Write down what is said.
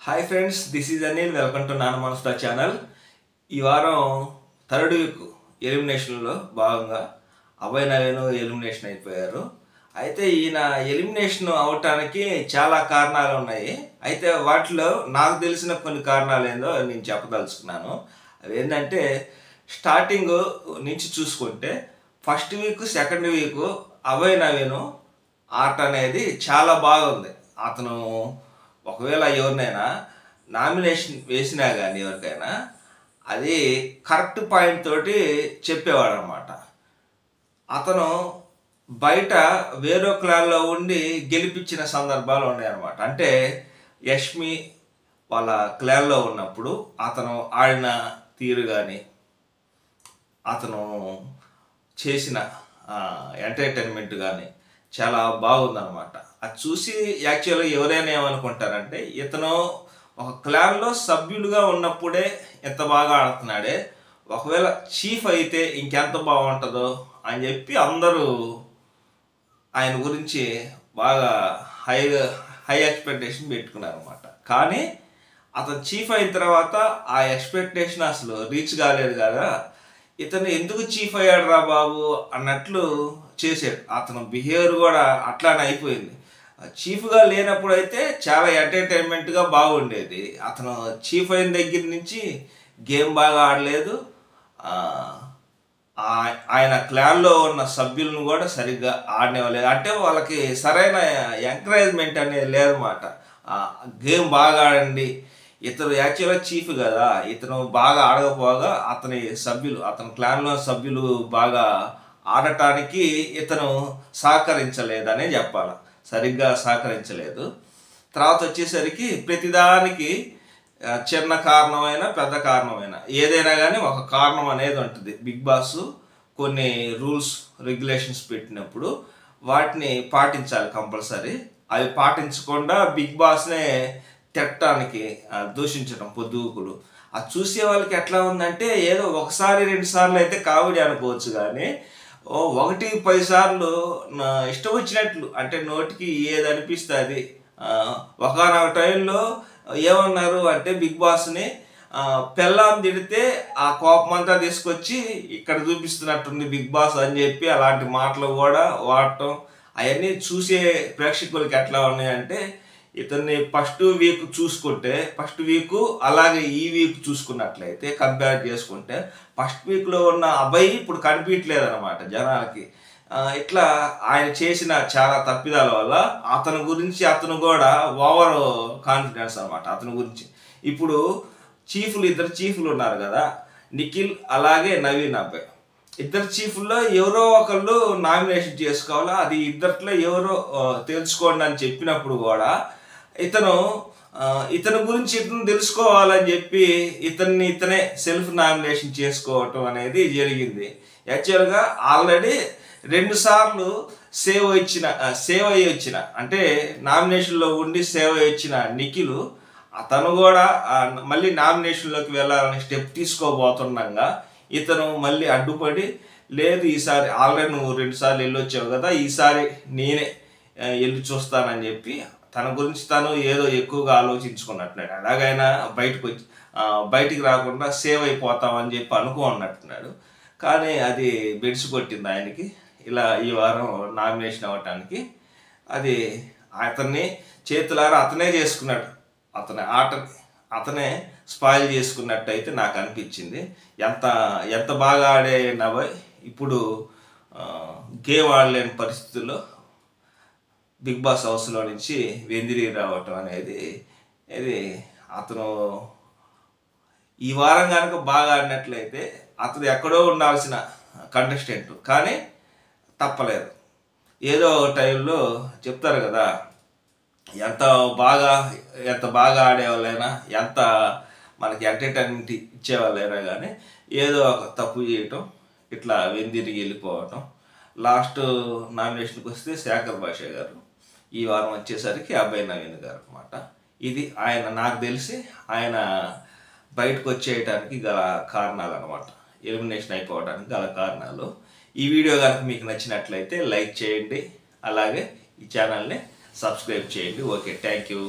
Hi friends, this is Anil. Welcome to నాన్న మనస్తా channel. ఈ వారం థర్డ్ వీక్ ఎలిమినేషన్లో భాగంగా అభయ్ నవీన్ ఎలిమినేషన్ అయిపోయారు. అయితే ఈయన ఎలిమినేషన్ అవటానికి చాలా కారణాలు ఉన్నాయి. అయితే వాటిలో నాకు తెలిసిన కొన్ని కారణాలు ఏందో నేను చెప్పదలుచుకున్నాను. అవి ఏంటంటే, స్టార్టింగ్ నుంచి చూసుకుంటే first week second week Abhay Naveen ఆట అనేది చాలా బాగుంది. అతను ఒకవేళ ఎవరినైనా నామినేషన్ వేసినా కానీ ఎవరికైనా అది కరెక్ట్ పాయింట్ తోటి చెప్పేవాడు అనమాట. అతను బయట వేరే క్లాన్లో ఉండి గెలిపించిన సందర్భాలు ఉన్నాయన్నమాట. అంటే యష్మి వాళ్ళ క్లాన్లో ఉన్నప్పుడు అతను ఆడిన తీరు కానీ అతను చేసిన ఎంటర్టైన్మెంట్ కానీ చాలా బాగుందన్నమాట. అది చూసి యాక్చువల్గా ఎవరైనా ఏమనుకుంటారంటే, ఇతను ఒక క్లాన్లో సభ్యులుగా ఉన్నప్పుడే ఎంత బాగా ఆడుతున్నాడే, ఒకవేళ చీఫ్ అయితే ఇంకెంత బాగుంటుందో అని చెప్పి అందరూ ఆయన గురించి బాగా హై ఎక్స్పెక్టేషన్ పెట్టుకున్నారన్నమాట. కానీ అతను చీఫ్ అయిన తర్వాత ఆ ఎక్స్పెక్టేషన్ అసలు రీచ్ కాలేదు కదా. ఇతను ఎందుకు చీఫ్ అయ్యాడు రా బాబు అన్నట్లు చేశాడు. అతను బిహేవియర్ కూడా అట్లానే అయిపోయింది. చీఫ్గా లేనప్పుడు అయితే చాలా ఎంటర్టైన్మెంట్గా బాగుండేది. అతను చీఫ్ అయిన దగ్గర నుంచి గేమ్ బాగా ఆడలేదు. ఆయన క్లాన్లో ఉన్న సభ్యులను కూడా సరిగ్గా ఆడనివ్వలేదు. అంటే వాళ్ళకి సరైన ఎంకరేజ్మెంట్ అనేది లేదన్నమాట. గేమ్ బాగా ఆడండి, ఇతను యాక్చువల్గా చీఫ్ కదా, ఇతను బాగా ఆడకపోగా అతని క్లాన్లో సభ్యులు బాగా ఆడటానికి ఇతను సహకరించలేదనే చెప్పాలి. సరిగ్గా సహకరించలేదు. తర్వాత వచ్చేసరికి ప్రతిదానికి చిన్న కారణమైన పెద్ద కారణమైన ఏదైనా కానీ ఒక కారణం అనేది ఉంటుంది. బిగ్ బాస్ కొన్ని రూల్స్ రెగ్యులేషన్స్ పెట్టినప్పుడు వాటిని పాటించాలి కంపల్సరీ. అవి పాటించకుండా బిగ్ బాస్నే తిట్టడానికి దూషించడం పొద్దుగుకులు. అది చూసే వాళ్ళకి ఎట్లా ఉందంటే, ఏదో ఒకసారి 2 సార్లు అయితే కామెడీ అనుకోవచ్చు, కానీ 1-10 సార్లు ఇష్టం వచ్చినట్లు, అంటే నోటికి ఏది అనిపిస్తే అది. ఒకనొక టైంలో ఏమన్నారు అంటే, బిగ్ బాస్ని పెళ్ళాం తిడితే ఆ కోపం అంతా తీసుకొచ్చి ఇక్కడ చూపిస్తున్నట్టుంది బిగ్ బాస్ అని చెప్పి అలాంటి మాటలు కూడా వాడటం. అవన్నీ చూసే ప్రేక్షకులకి ఎట్లా ఉన్నాయంటే, ఇతన్ని ఫస్ట్ వీక్ చూసుకుంటే, ఫస్ట్ వీక్ అలాగే ఈ వీక్ చూసుకున్నట్లయితే కంపేర్ చేసుకుంటే, ఫస్ట్ వీక్లో ఉన్న అభయ్ ఇప్పుడు కనిపించలేదన్నమాట జనాలకి. ఇట్లా ఆయన చేసిన చాలా తప్పిదాల వల్ల అతను కూడా ఓవర్ కాన్ఫిడెన్స్ అనమాట అతని గురించి. ఇప్పుడు ఇద్దరు చీఫ్లు ఉన్నారు కదా, నిఖిల్ అలాగే నవీన్ అబ్బాయి. ఇద్దరు చీఫ్ల్లో ఎవరో ఒకళ్ళు నామినేషన్ చేసుకోవాలా, అది ఇద్దరిలో ఎవరో తెలుసుకోండి అని చెప్పినప్పుడు కూడా ఇతని గురించి ఇతను తెలుసుకోవాలని చెప్పి ఇతనే సెల్ఫ్ నామినేషన్ చేసుకోవటం అనేది జరిగింది. యాక్చువల్గా ఆల్రెడీ 2 సార్లు సేవ్ అయ్యి వచ్చిన అంటే నామినేషన్లో ఉండి సేవ్ అయ్యి వచ్చిన నిఖిల్, అతను కూడా మళ్ళీ నామినేషన్లోకి వెళ్ళాలని స్టెప్ తీసుకోబోతుండగా ఇతను మళ్ళీ అడ్డుపడి, లేదు ఈసారి ఆల్రెడీ నువ్వు 2 సార్లు వెళ్ళొచ్చావు కదా, ఈసారి నేనే వెళ్ళి చూస్తానని చెప్పి తన గురించి తను ఏదో ఎక్కువగా ఆలోచించుకున్నట్టున్నాడు. అలాగైనా బయటికి రాకుండా సేవ్ అయిపోతామని చెప్పి అనుకున్నట్టున్నాడు. కానీ అది బెడిసి కొట్టింది ఆయనకి. ఇలా ఈ వారం నామినేషన్ అవ్వటానికి అది అతన్ని చేతులారా అతనే చేసుకున్నాడు. అతని ఆట అతనే స్పాయిల్ చేసుకున్నట్టు అయితే నాకు అనిపించింది. ఎంత బాగా ఆడే నభయ్ ఇప్పుడు గేమ్ ఆడలేని పరిస్థితుల్లో బిగ్ బాస్ హౌస్లో నుంచి వెందిరి రావటం అనేది ఇది అతను ఈ వారం కనుక బాగా ఆడినట్లయితే అతను ఎక్కడో ఉండాల్సిన కంటెస్టెంట్, కానీ తప్పలేదు. ఏదో టైంలో చెప్తారు కదా, ఎంత బాగా ఆడేవాళ్ళైనా, ఎంత మనకి ఎంటర్టైన్మెంట్ ఇచ్చేవాళ్ళైనా కానీ ఏదో ఒక తప్పు చేయటం, ఇట్లా వెందిరిగి వెళ్ళిపోవటం. లాస్ట్ నామినేషన్కి వస్తే శేఖర్ భాష గారు, ఈ వారం వచ్చేసరికి అభయ్ నవీన్ గారు అనమాట. ఇది నాకు తెలిసి ఆయన బయటకు వచ్చేయటానికి గల కారణాలు అనమాట, ఎలిమినేషన్ అయిపోవడానికి గల కారణాలు. ఈ వీడియో కనుక మీకు నచ్చినట్లయితే లైక్ చేయండి, అలాగే ఈ ఛానల్ని సబ్స్క్రైబ్ చేయండి. Okay, thank you.